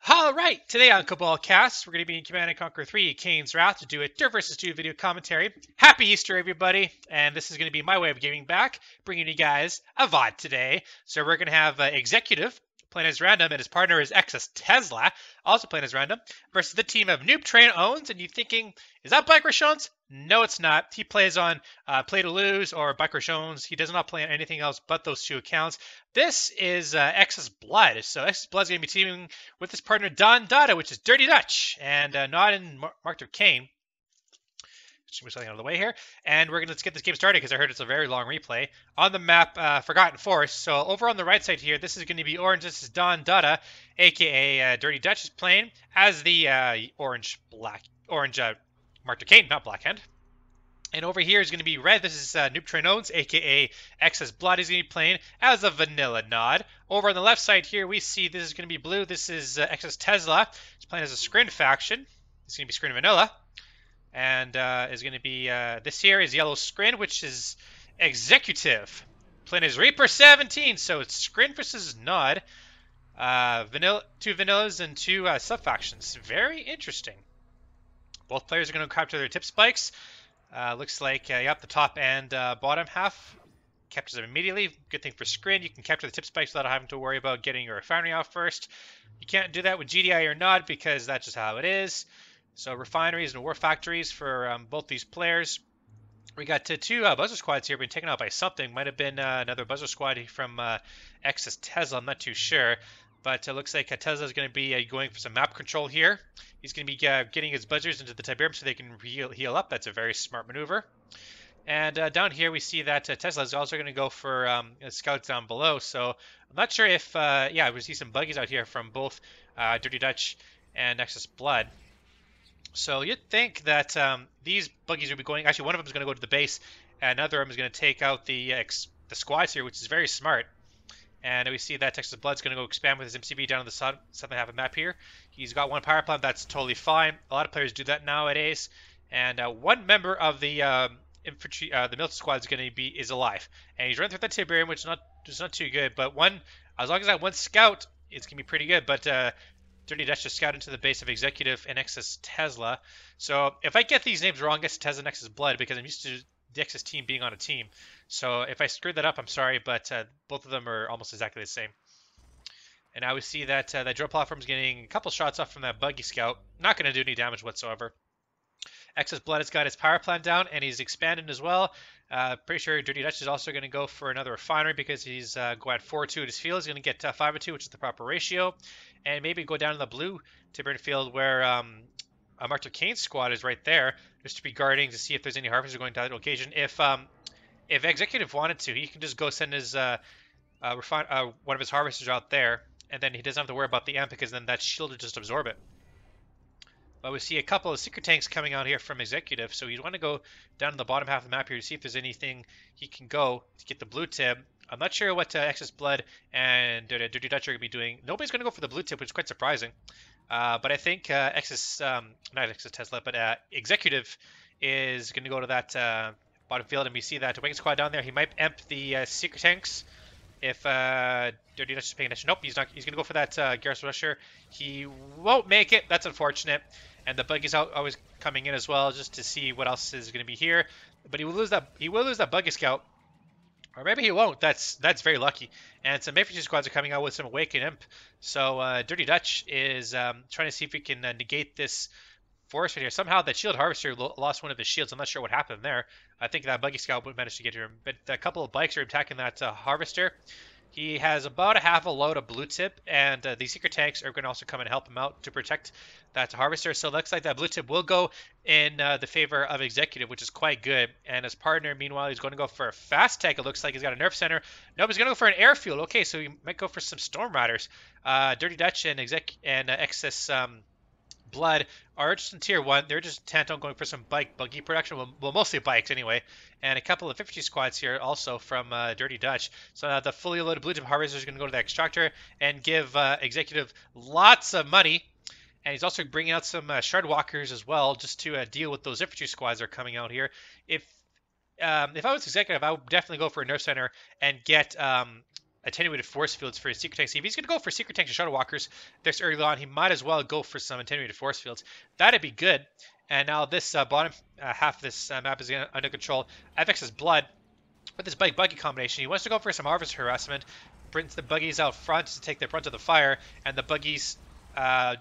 All right, today on Cabal Casts, we're going to be in Command & Conquer 3, Kane's Wrath, to do a Dirt vs. 2 video commentary. Happy Easter, everybody, and this is going to be my way of giving back, bringing you guys a VOD today. So we're going to have Executive playing as random, and his partner is eXs.Tesla, also playing as random, versus the team of noobtrain+ownz, and you're thinking, is that Biker? No, it's not. He plays on Play to Lose or Biker. He does not play on anything else but those two accounts. This is eXs Blood. So eXs Blood is going to be teaming with his partner D.Dutch, which is D.Dutch, and not in marked of Kane. Just move something out of the way here. And let's get this game started because I heard it's a very long replay. On the map, Forgotten Forest. So over on the right side here, this is going to be orange. This is D.Dutch, aka D.Dutch, is playing as the orange marked of Kane, not Blackhand. And over here is going to be red. This is noobtrain+ownz, aka eXs Blood, is going to be playing as a vanilla nod. Over on the left side here, we see this is going to be blue. This is eXs.Tesla. He's playing as a Scrin faction. It's going to be Scrin vanilla. And is going to be, this here is yellow Scrin, which is Executive. Playing as Reaper 17, so it's Scrin versus Nod. Two vanillas and two sub-factions. Very interesting. Both players are going to capture their tip spikes. Looks like, yep, the top and bottom half captures them immediately. Good thing for Scrin, you can capture the tip spikes without having to worry about getting your refinery out first. You can't do that with GDI or Nod because that's just how it is. So refineries and war factories for both these players. We got two buzzer squads here being taken out by something. Might have been another buzzer squad from eXs.Tesla. I'm not too sure. But it looks like Tesla is going to be going for some map control here. He's going to be getting his buzzers into the Tiberium so they can heal up. That's a very smart maneuver. And down here we see that Tesla is also going to go for scouts down below. So I'm not sure if, yeah, we see some buggies out here from both D.Dutch and eXs Blood. So you'd think that these buggies would be going, actually one of them is going to go to the base, and another of them is going to take out the squads here, which is very smart. And we see that eXs Blood's going to go expand with his MCB down on the southern half of the map here. He's got one power plant, that's totally fine. A lot of players do that nowadays. And one member of the infantry, the military squad is alive. And he's running through that Tiberium, which is not too good. But as long as that one scout, it's going to be pretty good. But D.Dutch just scouted into the base of Executive and eXs.Tesla. So if I get these names wrong, eXs.Tesla and eXs Blood, because I'm used to the eXs team being on a team. So if I screwed that up, I'm sorry, but both of them are almost exactly the same. And now we see that that drill platform is getting a couple shots off from that buggy scout. Not going to do any damage whatsoever. eXs Blood has got his power plant down, and he's expanding as well. Pretty sure D.Dutch is also going to go for another refinery because he's going at 4-2 at his field. He's going to get 5-2, which is the proper ratio. And maybe go down to the blue Tiberium field where a marked Kane squad is right there, just to be guarding to see if there's any harvesters going to that location. If Executive wanted to, he can just go send his one of his harvesters out there, and then he doesn't have to worry about the amp because then that shield will just absorb it. But we see a couple of secret tanks coming out here from Executive, so you want to go down to the bottom half of the map here to see if there's anything he can go to get the blue tip. I'm not sure what eXs Blood and D.Dutch are going to be doing. Nobody's going to go for the blue tip, which is quite surprising. But I think not eXs.Tesla, but Executive is going to go to that bottom field, and we see that Wing Squad down there. He might emp the secret tanks if D.Dutch is paying attention. Nope, he's not. He's going to go for that Garrison Rusher. He won't make it. That's unfortunate. And the buggy's always coming in as well, just to see what else is going to be here. But he will lose that. He will lose that buggy scout. Or maybe he won't. That's very lucky. And some infantry squads are coming out with some Awaken Imp. So D.Dutch is trying to see if he can negate this forest right here. Somehow that shield harvester lost one of his shields. I'm not sure what happened there. I think that buggy scout would manage to get to him. But a couple of bikes are attacking that harvester. He has about a half a load of blue tip, and the secret tanks are going to also come and help him out to protect that harvester. So it looks like that blue tip will go in the favor of Executive, which is quite good. And his partner, meanwhile, he's going to go for a fast tech. It looks like he's got a nerf center. Nope, he's going to go for an airfield. Okay, so he might go for some Storm Riders. D.Dutch and eXs Blood are just in tier 1. They're just intent on going for some buggy production. Well, mostly bikes anyway. And a couple of infantry squads here also from D.Dutch. So the fully loaded blue tip harvester is going to go to the extractor and give Executive lots of money. And he's also bringing out some shard walkers as well, just to deal with those infantry squads that are coming out here. If I was Executive, I would definitely go for a nerf center and get attenuated force fields for his secret tanks. If he's going to go for secret tanks and shuttle walkers this early on, he might as well go for some attenuated force fields. That'd be good. And now this bottom half of this map is under control. eXs blood with this buggy combination. He wants to go for some harvester harassment, brings the buggies out front to take the brunt of the fire, and the buggies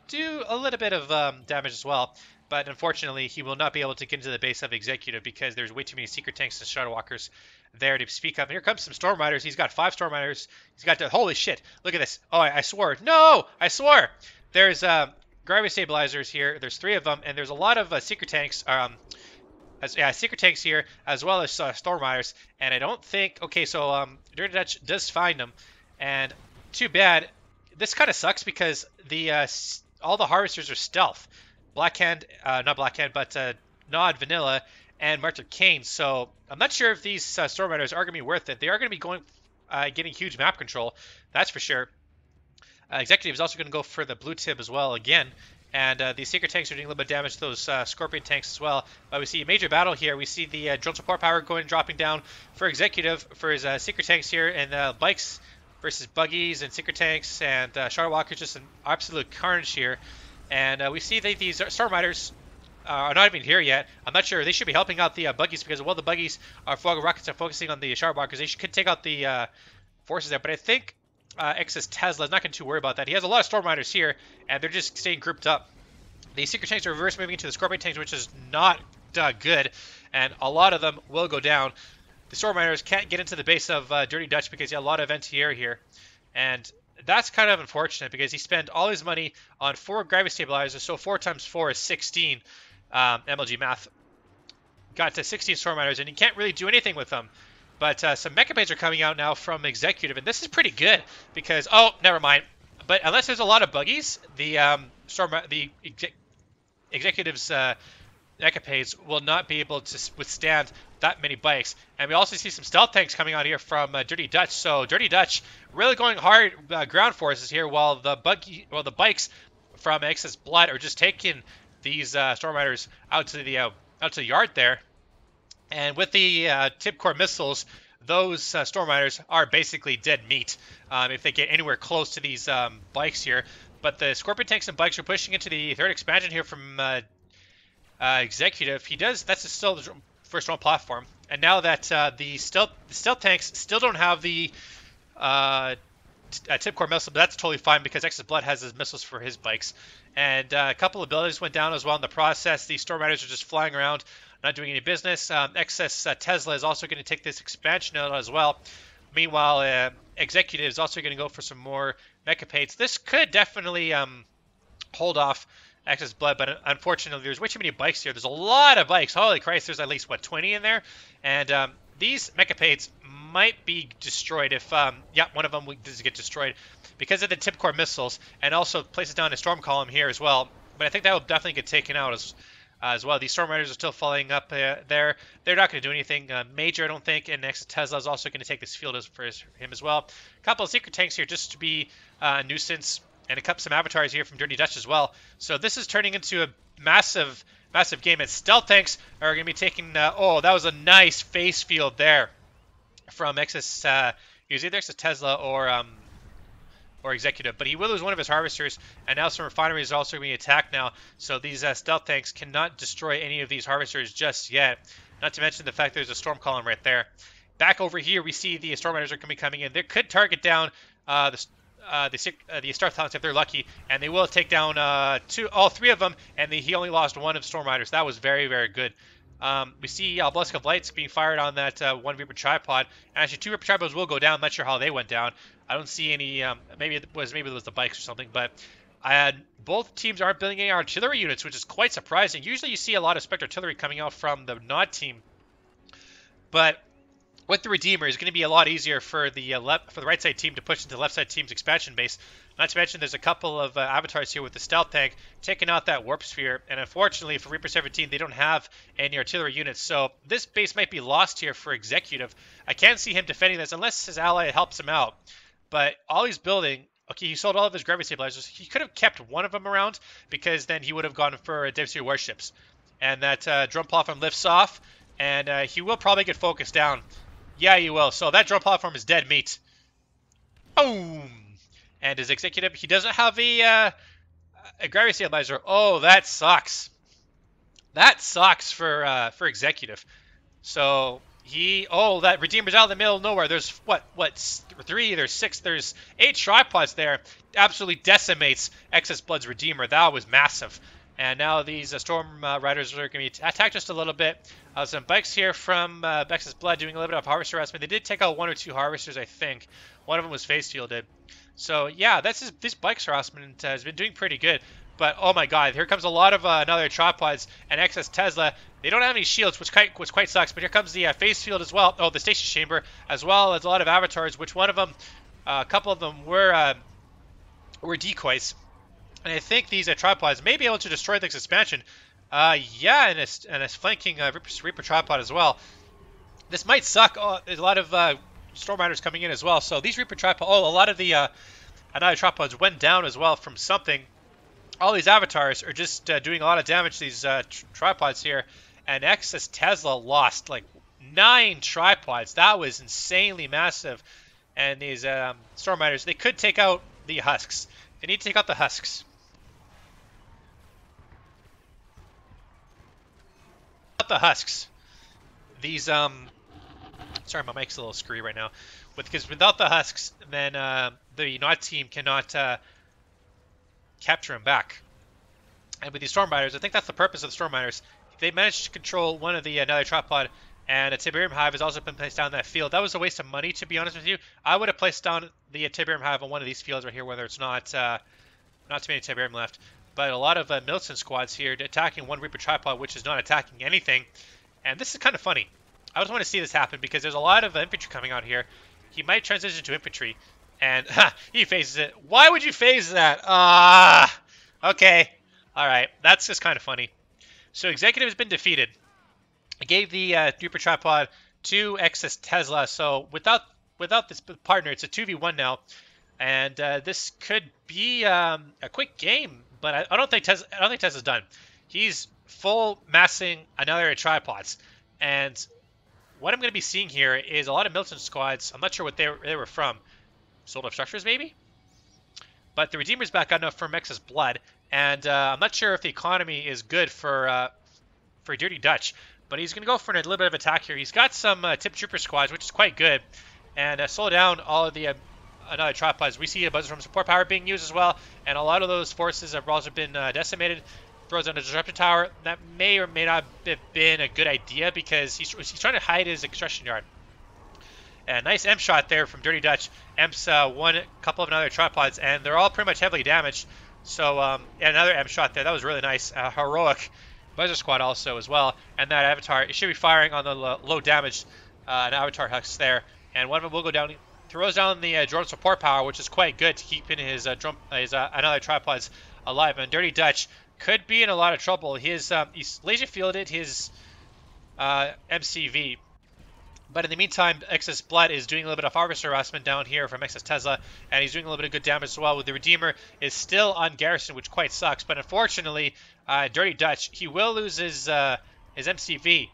do a little bit of damage as well. But unfortunately, he will not be able to get into the base of Executive because there's way too many secret tanks and shuttle walkers there to speak of. And here comes some Storm Riders. He's got 5 Storm Riders. He's got to, holy shit, look at this. Oh, I swore. No, I swore. There's gravity stabilizers here. There's 3 of them, and there's a lot of secret tanks. Secret tanks here, as well as Storm Riders. And I don't think, okay, so D.Dutch does find them, and too bad. This kind of sucks because the all the harvesters are stealth. Blackhand, not Blackhand, but Nod, Vanilla, and Martyr Kane. So I'm not sure if these Storm Riders are going to be worth it. They are going to be going, getting huge map control, that's for sure. Executive is also going to go for the blue tib as well again. And these secret tanks are doing a little bit of damage to those Scorpion tanks as well. But we see a major battle here. We see the drone support power dropping down for Executive for his secret tanks here, and bikes versus buggies and secret tanks and shuttle walkers, just an absolute carnage here. And we see that these Storm Riders are not even here yet. I'm not sure. They should be helping out the buggies because while the buggies are rockets are focusing on the shuttle walkers, they could take out the forces there. But I think eXs.Tesla is not going to worry about that. He has a lot of Storm Riders here, and they're just staying grouped up. The secret tanks are reverse moving into the Scorpion tanks, which is not good, and a lot of them will go down. The Storm Riders can't get into the base of D.Dutch because he had a lot of anti-air here, and that's kind of unfortunate because he spent all his money on 4 gravity stabilizers, so 4 times 4 is 16 MLG math. Got to 16 Storm Riders, and he can't really do anything with them. But some mecha blades are coming out now from Executive, and this is pretty good because, oh, never mind. But unless there's a lot of buggies, the Executive's mecha blades will not be able to withstand that many bikes. And we also see some stealth tanks coming out here from D.Dutch. So D.Dutch really going hard ground forces here, while the bikes from eXs blood are just taking these Storm Riders out to the yard there. And with the tip core missiles, those Storm Riders are basically dead meat if they get anywhere close to these bikes here. But the Scorpion tanks and bikes are pushing into the 3rd expansion here from Executive. That's still the first drone platform. And now that the stealth tanks still don't have the tip core missile, but that's totally fine because eXs blood has his missiles for his bikes. And a couple of abilities went down as well in the process. The Storm Riders are just flying around, not doing any business. eXs.Tesla is also going to take this expansion out as well. Meanwhile, Executive is also going to go for some more mecha blades. This could definitely hold off eXs blood, but unfortunately, there's way too many bikes here. There's a lot of bikes. Holy Christ, there's at least, what, 20 in there? And these mecha blades might be destroyed if, yeah, one of them does get destroyed because of the tip core missiles, and also places down a storm column here as well. But I think that will definitely get taken out as well. These Storm Riders are still falling up there. They're not going to do anything major, I don't think. And next, Tesla is also going to take this field for him as well. A couple of secret tanks here just to be a nuisance, and some avatars here from D.Dutch as well. So this is turning into a massive game. And stealth tanks are going to be taking. Oh, that was a nice face field there from eXs. He was either eXs.Tesla or Executive, but he will lose one of his harvesters, and now some refineries are also being attacked now, so these stealth tanks cannot destroy any of these harvesters just yet, not to mention the fact there's a storm column right there. Back over here, we see the Storm Riders are going to be coming in. They could target down the stealth tanks if they're lucky, and they will take down all 3 of them, and he only lost 1 of Storm Riders. That was very, very good. We see Obelisk of Lights being fired on that 1 Reaper tripod. And actually, 2 Reaper tripods will go down. I'm not sure how they went down. I don't see any. Maybe it was the bikes or something. But both teams aren't building any artillery units, which is quite surprising. Usually, you see a lot of Spectre artillery coming out from the Nod team, but with the Redeemer, it's going to be a lot easier for the right side team to push into the left side team's expansion base. Not to mention, there's a couple of avatars here with the stealth tank taking out that warp sphere. And unfortunately, for Reaper 17, they don't have any artillery units. So this base might be lost here for Executive. I can't see him defending this unless his ally helps him out. But all he's building, okay, he sold all of his gravity stabilizers. He could have kept one of them around because then he would have gone for Devastator warships. And that drone platform lifts off, and he will probably get focused down. Yeah, he will. So that drone platform is dead meat. Boom! And his executive, he doesn't have a gravity stabilizer. Oh, that sucks. That sucks for executive. So that Redeemer's out of the middle of nowhere. There's what, 3, there's 6, there's 8 tripods there. Absolutely decimates Excess Blood's Redeemer. That was massive. And now these Storm Riders are going to be attacked just a little bit. Some bikes here from Excess Blood doing a little bit of harvester harassment. They did take out 1 or 2 harvesters, I think. One of them was face shielded. So yeah, this bike's harassment has been doing pretty good. But oh my god, here comes a lot of another tripods and eXs.Tesla. They don't have any shields, which quite sucks. But here comes the face field as well. Oh, the station chamber, as well as a lot of avatars. Which one of them, a couple of them were decoys. And I think these tripods may be able to destroy this expansion. Yeah, and a flanking Reaper tripod as well. This might suck. Oh, there's a lot of Storm Riders coming in as well. So these Reaper tripods. Oh, a lot of the another tripods went down as well from something. All these avatars are just doing a lot of damage to these tripods here. And eXs.Tesla lost like 9 tripods. That was insanely massive. And these Storm Riders, they could take out the husks. They need to take out the husks. The husks. These sorry, my mic's a little screwy right now. Because without the husks, then the Nod team cannot capture him back. And with these Storm Riders, I think that's the purpose of the Storm Riders. If they manage to control one of the another tripod, and a Tiberium Hive has also been placed down in that field. That was a waste of money, to be honest with you. I would have placed down the Tiberium Hive on one of these fields right here, whether it's not too many Tiberium left. But a lot of militant squads here attacking one Reaper tripod, which is not attacking anything. And this is kind of funny. I just want to see this happen because there's a lot of infantry coming out here. He might transition to infantry, and he phases it. Why would you phase that? Okay. All right. That's just kind of funny. So Executive has been defeated. I gave the Reaper tripod to eXs.Tesla. So without this partner, it's a 2v1 now. And this could be a quick game, but I don't think Tesla's done. He's full massing another tripods, and what I'm going to be seeing here is a lot of militant squads. I'm not sure what they were from. Sold Up Structures, maybe? But the Redeemer's back enough from Excess Blood, and I'm not sure if the economy is good for D.Dutch, but he's going to go for a little bit of attack here. He's got some tip trooper squads, which is quite good, and slow down all of the another tripods. We see a bunch from support power being used as well, and a lot of those forces have also been decimated. Throws down a disruptor tower. That may or may not have been a good idea because he's trying to hide his extraction yard. And nice M shot there from D.Dutch. M's one couple of another tripods, and they're all pretty much heavily damaged. So another M shot there. That was really nice. Heroic Buzzer Squad also as well. And that avatar, it should be firing on the low damage an avatar hux there. And one of them will go down. Throws down the drone support power, which is quite good to keep in his another tripods alive. And D.Dutch could be in a lot of trouble. He's laser fielded his MCV, but in the meantime, Excess Blood is doing a little bit of harvester harassment down here from EXs.Tesla, and he's doing a little bit of good damage as well. With the Redeemer is still on garrison, which quite sucks. But unfortunately, D.Dutch, he will lose his MCV,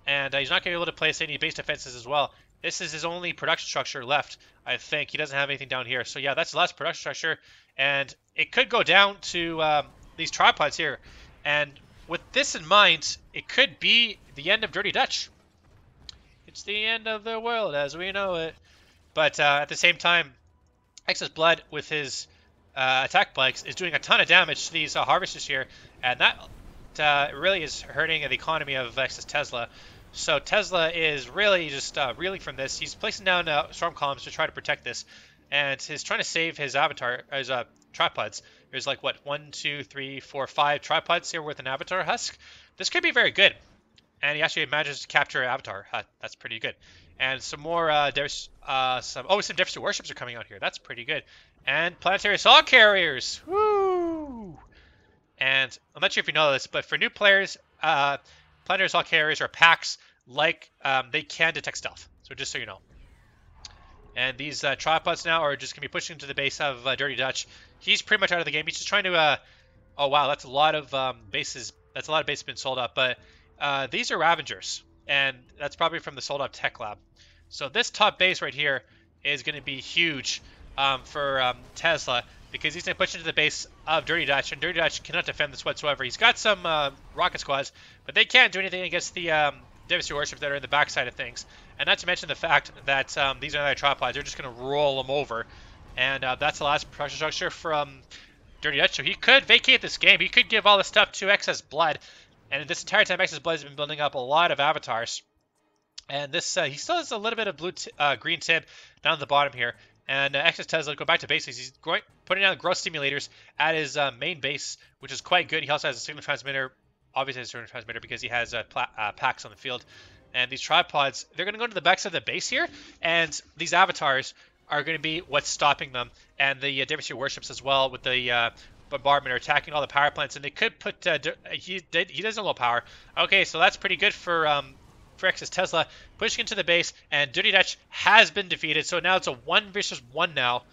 and he's not going to be able to place any base defenses as well. This is his only production structure left, I think. He doesn't have anything down here. So yeah, that's the last production structure, and it could go down to these tripods here. And with this in mind, it could be the end of D.Dutch. It's the end of the world as we know it. But at the same time, Excess Blood with his attack bikes is doing a ton of damage to these harvesters here, and that really is hurting the economy of EXs.Tesla. So Tesla is really just reeling from this. He's placing down storm columns to try to protect this, and he's trying to save his avatar, his tripods. There's like, what, 1, 2, 3, 4, 5 tripods here with an avatar husk. This could be very good. And he actually manages to capture an avatar. That's pretty good. And some more, some deficit warships are coming out here. That's pretty good. And planetary assault carriers. Woo! And I'm not sure if you know this, but for new players, planetary assault carriers are packs like they can detect stealth. So just so you know. And these tripods now are just going to be pushing to the base of D.Dutch. He's pretty much out of the game. He's just trying to... oh, wow, that's a lot of bases. That's a lot of bases been sold up. But these are Ravengers. And that's probably from the sold up tech lab. So this top base right here is going to be huge. for Tesla, because he's going to push into the base of Dirty Dutch, and Dirty Dutch cannot defend this whatsoever. He's got some rocket squads, but they can't do anything against the Devastator warships that are in the backside of things. And not to mention the fact that these are another tripods. They're just going to roll them over. And that's the last production structure from Dirty Dutch. So he could vacate this game. He could give all this stuff to Excess Blood. And this entire time, Excess Blood has been building up a lot of avatars. And this he still has a little bit of green tip down at the bottom here. And exe.Tesla, go back to basics. He's putting down growth stimulators at his main base, which is quite good. He also has a signal transmitter. Obviously, a signal transmitter because he has packs on the field. And these tripods, they're going to go to the backside of the base here. And these avatars are going to be what's stopping them. And the Devastator warships as well with the bombardment are attacking all the power plants. And they could put... he doesn't low power. Okay, so that's pretty good for exe.Tesla, pushing into the base, and Dirty Dutch has been defeated. So now it's a 1 versus 1 now,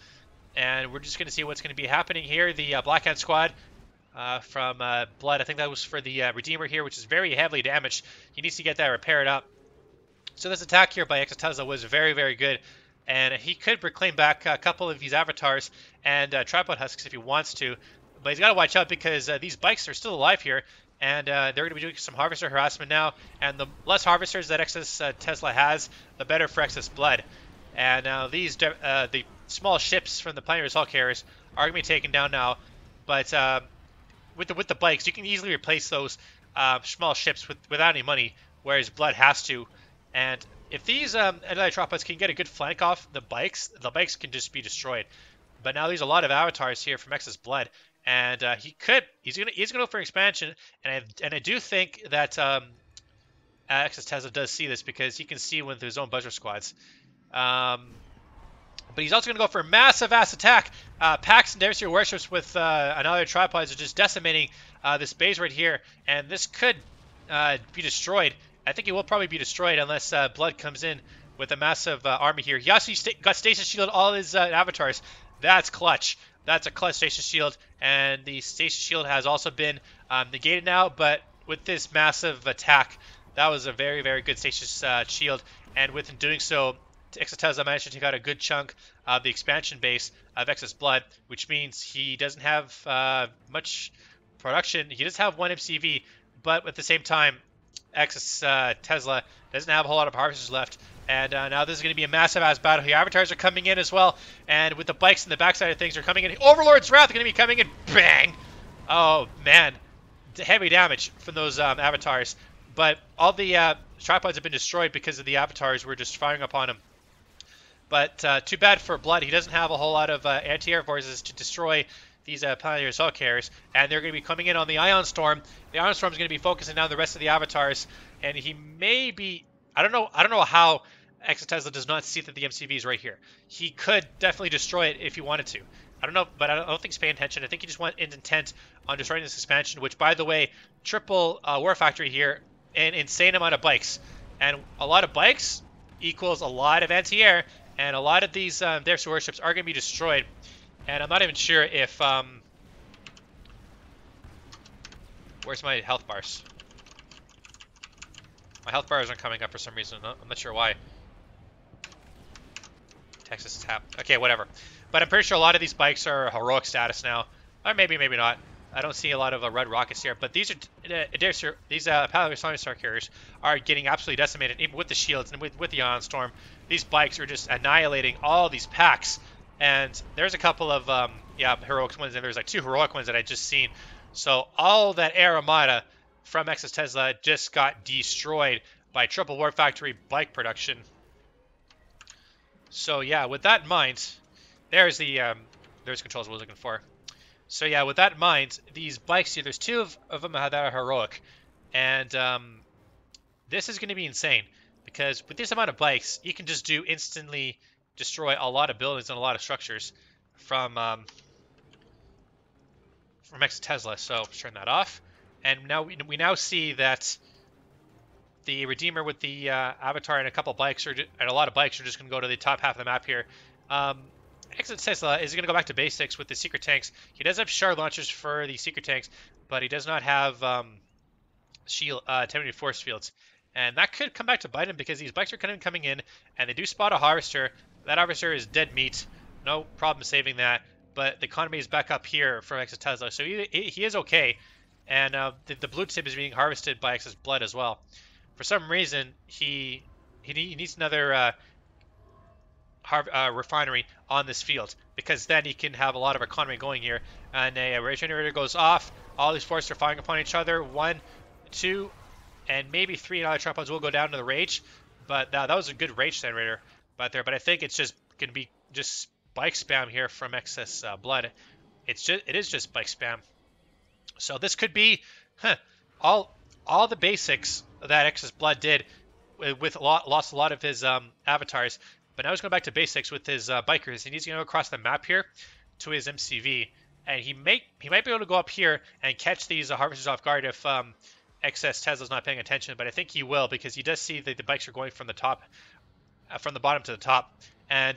and we're just going to see what's going to be happening here. The Black Hand Squad from Blood, I think that was for the Redeemer here, which is very heavily damaged. He needs to get that repaired up. So this attack here by exe.Tesla was very, very good, and he could reclaim back a couple of these avatars and tripod husks if he wants to, but he's got to watch out because these bikes are still alive here. And they're going to be doing some harvester harassment now. And the less harvesters that exe.Tesla has, the better for Excess Blood. And now these the small ships from the Planetary Assault Carriers are going to be taken down now. But with the bikes, you can easily replace those small ships without any money, whereas Blood has to. And if these anti-tripods can get a good flank off the bikes can just be destroyed. But now there's a lot of avatars here from Excess Blood. And he's gonna go for expansion, and I do think that exe.Tesla does see this because he can see with his own buzzer squads. But he's also gonna go for a massive ass attack. Packs and Devastator warships with another tripods are just decimating this base right here, and this could be destroyed. I think it will probably be destroyed unless Blood comes in with a massive army here. He also got stasis shield all his avatars. That's clutch. That's a clutch stasis shield, and the stasis shield has also been negated now, but with this massive attack, that was a very, very good stasis shield, and with doing so, exe.Tesla managed to take out a good chunk of the expansion base of Excess Blood, which means he doesn't have much production. He does have one MCV, but at the same time, exe.Tesla doesn't have a whole lot of harvesters left. And now this is going to be a massive-ass battle here. Avatars are coming in as well. And with the bikes in the backside of things are coming in. Overlord's Wrath are going to be coming in. Bang! Oh, man. Heavy damage from those avatars. But all the tripods have been destroyed because of the avatars were just firing upon him. But too bad for Blood. He doesn't have a whole lot of anti-air forces to destroy these Planetary Assault Carriers. And they're going to be coming in on the Ion Storm. The Ion Storm is going to be focusing down the rest of the avatars. And he may be... I don't know how exe.Tesla does not see that the MCV is right here. He could definitely destroy it if he wanted to. I don't know, but I don't think he's paying attention. I think he just went intent on destroying this expansion, which, by the way, triple War Factory here, an insane amount of bikes. And a lot of bikes equals a lot of anti-air, and a lot of these Devastator warships are going to be destroyed. And I'm not even sure if... where's my health bars? My health bars aren't coming up for some reason. I'm not sure why. Texas tap. Okay, whatever. But I'm pretty sure a lot of these bikes are heroic status now. Or maybe, maybe not. I don't see a lot of red rockets here. But these Planetary Star Carriers are getting absolutely decimated, even with the shields and with the Ion Storm. These bikes are just annihilating all these packs. And there's a couple of, heroic ones. And there's like 2 heroic ones that I just seen. So all that Air Armada from exe.Tesla just got destroyed by triple War Factory bike production. So yeah, with that in mind, there's controls we're looking for. So yeah, with that in mind, these bikes here, there's 2 of them that are heroic, and this is going to be insane because with this amount of bikes, you can just instantly destroy a lot of buildings and a lot of structures from exe.Tesla. So turn that off. And now we now see that the Redeemer with the Avatar and a couple bikes and a lot of bikes are just going to go to the top half of the map here. exe.Tesla is going to go back to basics with the secret tanks. He does have shard launchers for the secret tanks, but he does not have attenuated force fields. And that could come back to bite him because these bikes are kind of coming in, and they do spot a harvester. That harvester is dead meat. no problem saving that. But the economy is back up here for exe.Tesla, so he is okay. And the blue tip is being harvested by excess blood as well. For some reason, he needs another refinery on this field, because then he can have a lot of economy going here. And a rage generator goes off. All these forces are firing upon each other. 1, 2, and maybe 3 other tripods will go down to the rage. But that was a good rage generator back there. But I think it's just going to be just bike spam here from excess blood. It is just bike spam. So this could be all the basics that excess blood did with lost a lot of his avatars. But now he's going back to basics with his bikers. He needs to go across the map here to his MCV, and he might be able to go up here and catch these harvesters off guard if exe.Tesla's not paying attention. But I think he will, because he does see that the bikes are going from the top, from the bottom to the top, and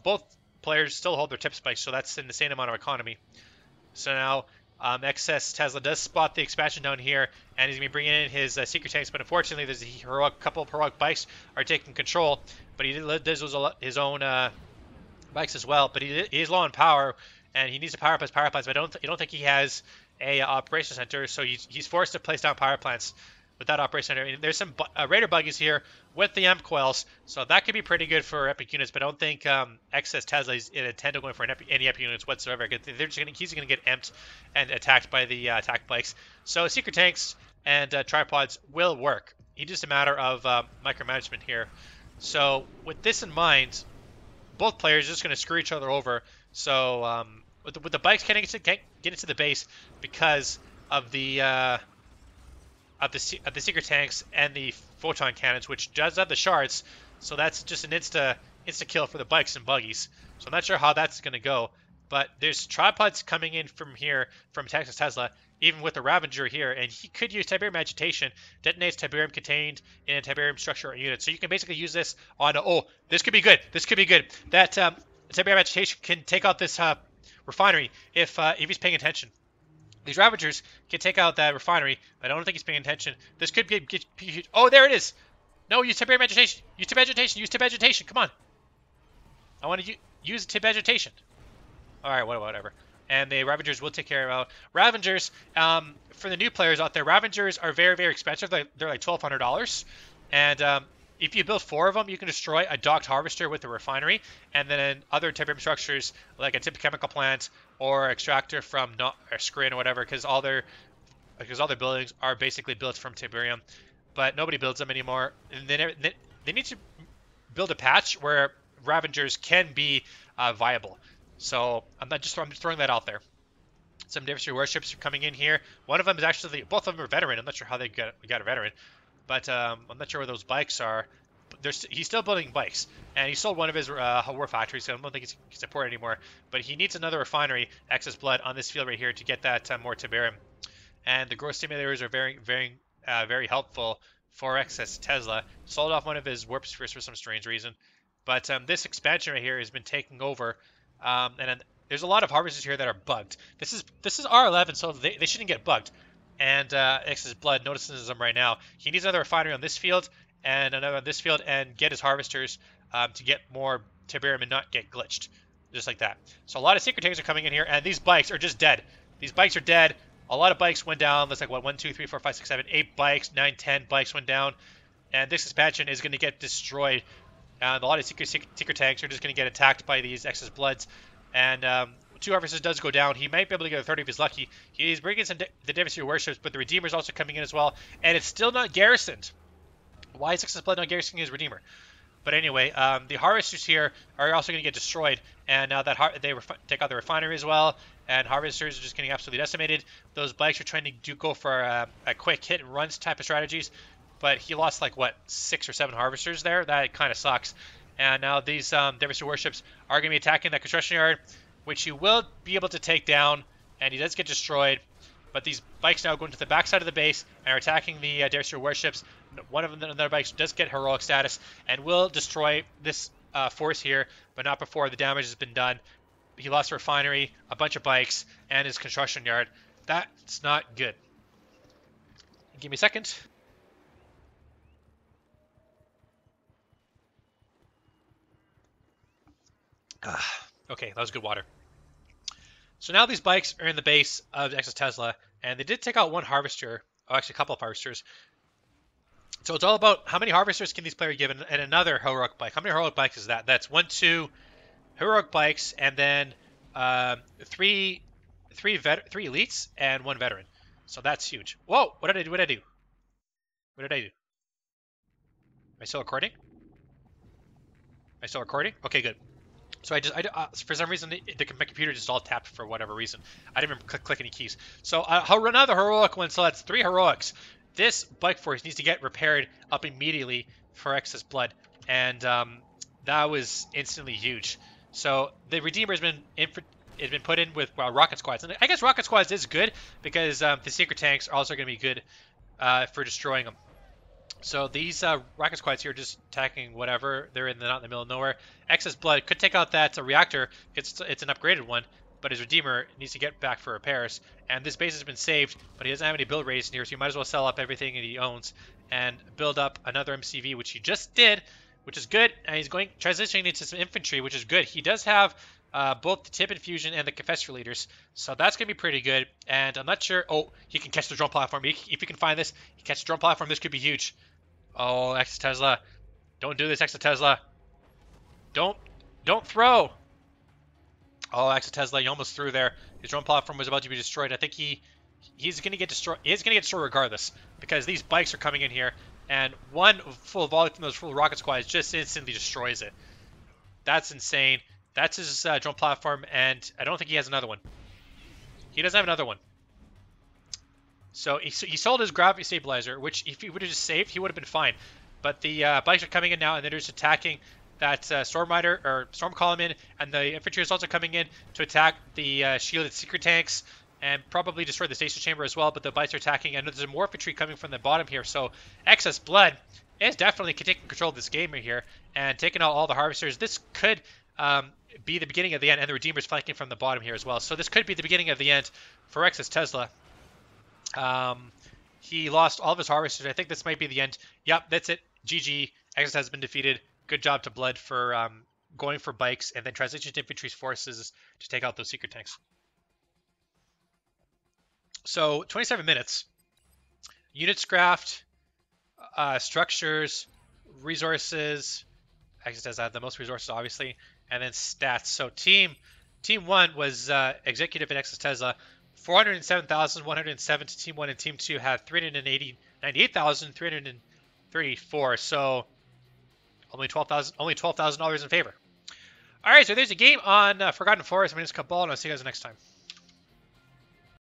both players still hold their tip spikes, so that's in the same amount of economy. So now exe.Tesla does spot the expansion down here, and he's going to be bringing in his secret tanks, but unfortunately there's a couple of heroic bikes are taking control, but he does his own bikes as well. But he is low on power, and he needs to power up his power plants, but I don't think he has a operation center, so he's forced to place down power plants without operation center. And there's some Raider buggies here with the amp coils, so that could be pretty good for epic units, but I don't think exe.Tesla is intent on going for any epic units whatsoever. He's going to get amped and attacked by the attack bikes. So secret tanks and tripods will work. It's just a matter of micromanagement here. So with this in mind, both players are just going to screw each other over. So with the bikes can't get into the base because of the secret tanks and the photon cannons, which does have the shards, so that's just an insta kill for the bikes and buggies. So I'm not sure how that's going to go, but there's tripods coming in from here from exe.Tesla, even with the Ravager here, and he could use Tiberium Agitation, detonates Tiberium contained in a Tiberium structure or unit. So you can basically use this on, this could be good. This could be good. That Tiberium Agitation can take out this refinery if he's paying attention. These Ravagers can take out that refinery, but I don't think he's paying attention. This could be huge. Oh, there it is! No, use Tiberium Agitation! Use Tib Agitation! Use Tib Agitation! Come on! I want to use Tib Agitation. Alright, whatever. And the Ravagers will take care of Ravagers. For the new players out there, Ravagers are very, very expensive. They're like $1,200. And if you build 4 of them, you can destroy a docked harvester with a refinery, and then other Tiberium structures like a tip chemical plant or extractor from Scrin or whatever, because all their buildings are basically built from Tiberium, but nobody builds them anymore. And they need to build a patch where Ravagers can be viable. So I'm just throwing that out there. Some diversity warships are coming in here. One of them is actually, both of them are veteran. I'm not sure how they got a veteran, but I'm not sure where those bikes are. He's still building bikes, and he sold one of his war factories, so I don't think he can support it anymore. But he needs another refinery, excess blood, on this field right here to get that more Tiberium. And the growth stimulators are very helpful for exe.Tesla. Sold off one of his warp spheres for some strange reason. But this expansion right here has been taking over, and then there's a lot of harvesters here that are bugged. This is R11, so they shouldn't get bugged. And excess blood notices them right now. He needs another refinery on this field and another on this field, and get his harvesters to get more Tiberium and not get glitched, just like that. So a lot of secret tanks are coming in here, and these bikes are just dead. These bikes are dead. A lot of bikes went down. That's like what, 1, 2, 3, 4, 5, 6, 7, 8 bikes, 9, 10 bikes went down, and this expansion is going to get destroyed. And a lot of secret tanks are just going to get attacked by these excess bloods. And 2 harvesters does go down. He might be able to get a 30 if he's lucky. He's bringing some the Devastator warships, but the Redeemer's also coming in as well, and it's still not garrisoned. Why is excess blood not garrisoning his Redeemer? But anyway, the harvesters here are also going to get destroyed, and now that they take out the refinery as well, and harvesters are just getting absolutely decimated. Those bikes are trying to go for a quick hit and runs type of strategies, but he lost like what, 6 or 7 harvesters there. That kind of sucks. And now these Devastator warships are going to be attacking that construction yard, which he will be able to take down, and he does get destroyed. But these bikes now go into the backside of the base and are attacking the Devastator warships. One of them, another bike, does get heroic status and will destroy this force here, but not before the damage has been done. He lost a refinery, a bunch of bikes, and his construction yard. That's not good. Give me a second. Okay, that was good water. So now these bikes are in the base of eXs.Tesla, and they did take out one harvester, or actually a couple of harvesters. So it's all about how many harvesters can these players give, and another heroic bike. How many heroic bikes is that? That's 1, 2 heroic bikes, and then three elites and 1 veteran. So that's huge. Whoa! What did I do? What did I do? What did I do? Am I still recording? Am I still recording? Okay, good. So for some reason, my computer just all tapped for whatever reason. I didn't even click any keys. So I'll run another heroic one. So that's 3 heroics. This bike force needs to get repaired up immediately for excess blood, and that was instantly huge. So the Redeemer has been put in with rocket squads, and I guess rocket squads is good because the secret tanks are also going to be good for destroying them. So these rocket squads here are just attacking whatever. They're not in the middle of nowhere. Excess blood could take out that reactor. It's an upgraded one, but his Redeemer needs to get back for repairs. And this base has been saved, but he doesn't have any build radius in here, so you might as well sell up everything that he owns and build up another MCV, which he just did, which is good. And he's transitioning into some infantry, which is good. He does have both the tip infusion and the confessor leaders, so that's gonna be pretty good. And I'm not sure. Oh, he can catch the drone platform. If he can find this, he catches the drone platform. This could be huge. Oh, eXs.Tesla, don't do this, eXs.Tesla. Don't throw. Oh, eXs.Tesla, you almost threw there. His drone platform was about to be destroyed. I think he's gonna get destroyed. He's gonna get destroyed regardless because these bikes are coming in here, and one full volley from those full rocket squads just instantly destroys it. That's insane. That's his drone platform, and I don't think he has another one. He doesn't have another one. So he sold his gravity stabilizer, which if he would have just saved, he would have been fine. But the bikes are coming in now, and they're just attacking that Storm Rider or Storm Column in, and the infantry is also coming in to attack the shielded secret tanks and probably destroy the station chamber as well. But the bikes are attacking, and there's more infantry coming from the bottom here. So excess blood is definitely taking control of this game here and taking out all the harvesters. This could be the beginning of the end, and the Redeemer's flanking from the bottom here as well. So this could be the beginning of the end for eXs.Tesla. He lost all of his harvesters. I think this might be the end. Yep, that's it. GG. eXs has been defeated. Good job to Blood for going for bikes and then transition to infantry's forces to take out those secret tanks. So 27 minutes. Units craft, structures, resources. eXs does have the most resources, obviously, and then stats. So team 1 was executive in eXs.Tesla. 407,107 to Team 1, and Team 2 had 98,334. So only $12,000 in favor. All right, so there's a game on Forgotten Forest. My name is Cabal, and I'll see you guys next time.